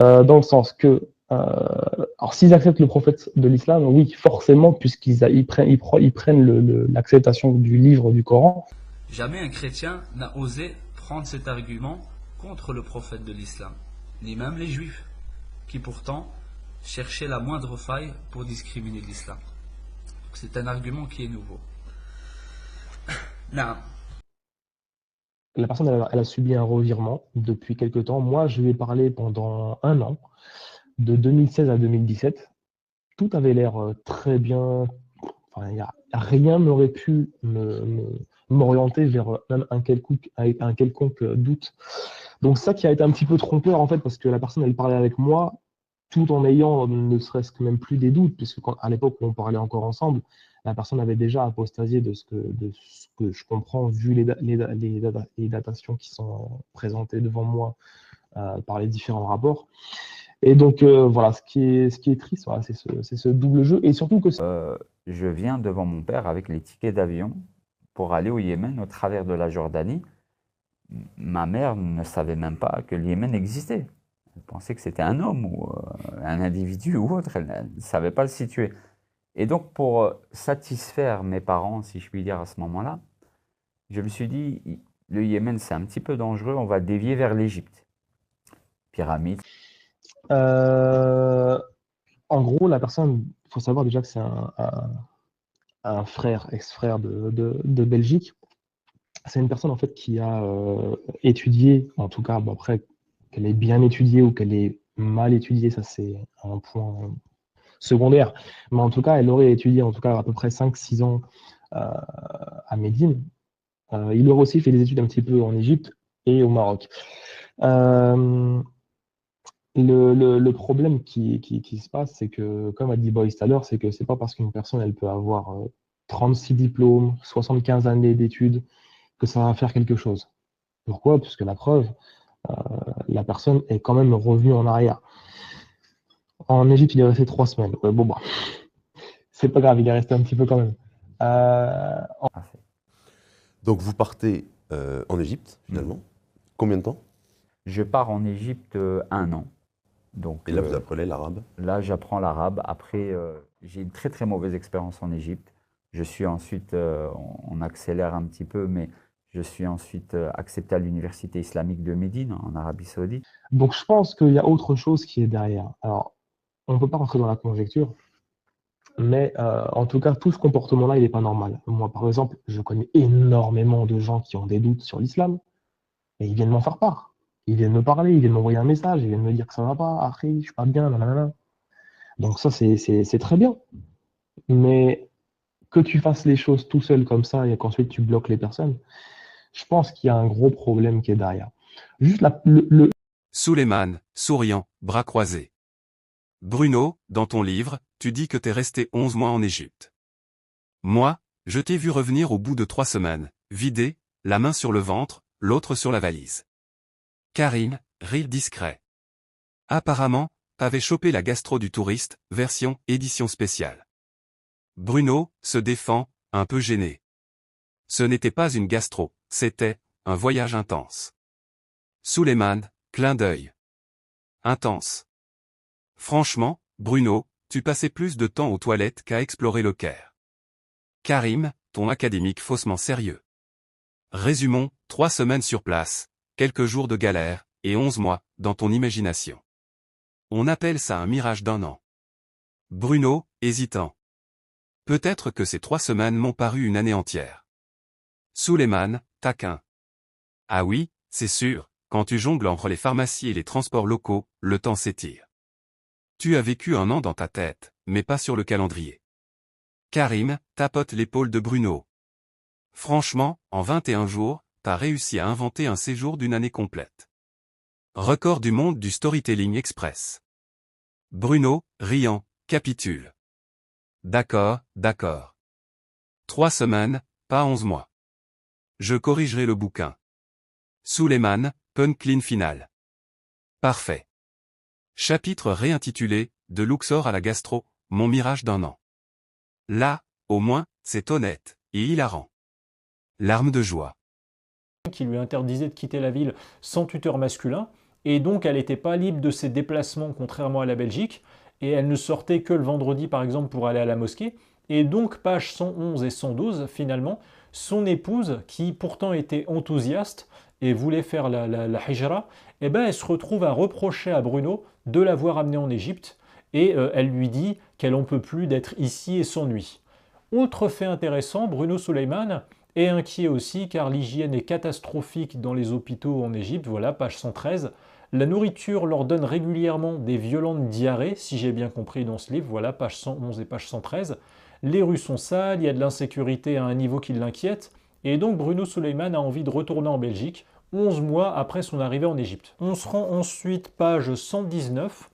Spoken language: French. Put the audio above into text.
Dans le sens que, alors s'ils acceptent le prophète de l'islam, oui, forcément, puisqu'ils prennent l'acceptation du livre du Coran. Jamais un chrétien n'a osé prendre cet argument contre le prophète de l'islam, ni même les juifs, qui pourtant cherchaient la moindre faille pour discriminer l'islam. C'est un argument qui est nouveau. Non. La personne, elle a subi un revirement depuis quelque temps. Moi, je lui ai parlé pendant un an, de 2016 à 2017. Tout avait l'air très bien. Enfin, rien n'aurait pu m'orienter vers même un quelconque doute. Donc ça qui a été un petit peu trompeur en fait, parce que la personne, elle parlait avec moi tout en ayant ne serait-ce que même plus des doutes, puisque à l'époque où on parlait encore ensemble, la personne avait déjà apostasié de ce que je comprends, vu les datations qui sont présentées devant moi par les différents rapports. Et donc voilà, ce qui est triste, voilà, c'est ce double jeu, et surtout que Je viens devant mon père avec les tickets d'avion pour aller au Yémen au travers de la Jordanie. Ma mère ne savait même pas que le Yémen existait. Elle pensait que c'était un homme ou un individu ou autre. Elle ne savait pas le situer. Et donc, pour satisfaire mes parents, si je puis dire, à ce moment-là, je me suis dit, le Yémen, c'est un petit peu dangereux, on va dévier vers l'Égypte. Pyramide. euh, en gros, la personne, il faut savoir déjà que c'est un frère, ex-frère de Belgique. C'est une personne en fait qui a étudié, en tout cas, bon, après, qu'elle ait bien étudié ou qu'elle ait mal étudié, ça c'est un point secondaire. Mais en tout cas, elle aurait étudié en tout cas à peu près 5 6 ans à Médine. Il aurait aussi fait des études un petit peu en Égypte et au Maroc. Euh, le problème qui se passe, c'est que, comme a dit Boyce tout à l'heure, c'est que c'est pas parce qu'une personne elle peut avoir 36 diplômes, 75 années d'études, que ça va faire quelque chose. Pourquoi? Puisque la preuve, euh, la personne est quand même revenue en arrière. En Égypte, il est resté 3 semaines. Ouais, bon, bah, c'est pas grave, il est resté un petit peu quand même. Euh, Donc vous partez en Égypte, finalement. Combien de temps? Je pars en Égypte 1 an. Donc, Et là, vous apprenez l'arabe? là, j'apprends l'arabe. Après, j'ai une très très mauvaise expérience en Égypte. Je suis ensuite, on accélère un petit peu, mais je suis ensuite accepté à l'université islamique de Médine, en Arabie Saoudite. donc je pense qu'il y a autre chose qui est derrière. Alors, on ne peut pas rentrer dans la conjecture, mais en tout cas, tout ce comportement-là, il n'est pas normal. Moi, par exemple, je connais énormément de gens qui ont des doutes sur l'islam, et ils viennent m'en faire part. Ils viennent me parler, ils viennent m'envoyer un message, ils viennent me dire que ça va pas, après, je suis pas bien, nanana. Donc ça, c'est très bien. Mais que tu fasses les choses tout seul comme ça et qu'ensuite tu bloques les personnes, je pense qu'il y a un gros problème qui est derrière. Juste Souleymane, souriant, bras croisés. Bruno, dans ton livre, tu dis que t'es resté 11 mois en Égypte. Moi, je t'ai vu revenir au bout de 3 semaines, vidé, la main sur le ventre, l'autre sur la valise. Karim, rire discret. Apparemment, t'avais chopé la gastro du touriste, version édition spéciale. Bruno, se défend, un peu gêné. Ce n'était pas une gastro, c'était un voyage intense. Souleymane, clin d'œil. Intense. Franchement, Bruno, tu passais plus de temps aux toilettes qu'à explorer le Caire. Karim, ton académique faussement sérieux. Résumons, 3 semaines sur place, quelques jours de galère, et 11 mois, dans ton imagination. On appelle ça un mirage d'1 an. Bruno, hésitant. Peut-être que ces 3 semaines m'ont paru une année entière. Souleymane, taquin. Ah oui, c'est sûr, quand tu jongles entre les pharmacies et les transports locaux, le temps s'étire. Tu as vécu 1 an dans ta tête, mais pas sur le calendrier. Karim, tapote l'épaule de Bruno. Franchement, en 21 jours, t'as réussi à inventer un séjour d'une année complète. Record du monde du Storytelling Express. Bruno, riant, capitule. D'accord, d'accord. 3 semaines, pas 11 mois. Je corrigerai le bouquin. Souleymane, punchline final. Parfait. Chapitre réintitulé, de Luxor à la gastro, mon mirage d'1 an. Là, au moins, c'est honnête, et hilarant. Larmes de joie. Qui lui interdisait de quitter la ville sans tuteur masculin, et donc elle n'était pas libre de ses déplacements contrairement à la Belgique, et elle ne sortait que le vendredi par exemple pour aller à la mosquée. Et donc page 111 et 112 finalement, son épouse qui pourtant était enthousiaste et voulait faire la hijra, eh ben, elle se retrouve à reprocher à Bruno de l'avoir amenée en Égypte et elle lui dit qu'elle n'en peut plus d'être ici et s'ennuie. Autre fait intéressant, Bruno Suleiman est inquiet aussi car l'hygiène est catastrophique dans les hôpitaux en Égypte, voilà, page 113. La nourriture leur donne régulièrement des violentes diarrhées, si j'ai bien compris dans ce livre, voilà, page 111 et page 113. Les rues sont sales, il y a de l'insécurité à un niveau qui l'inquiète, et donc Bruno Suleiman a envie de retourner en Belgique, 11 mois après son arrivée en Égypte. On se rend ensuite page 119,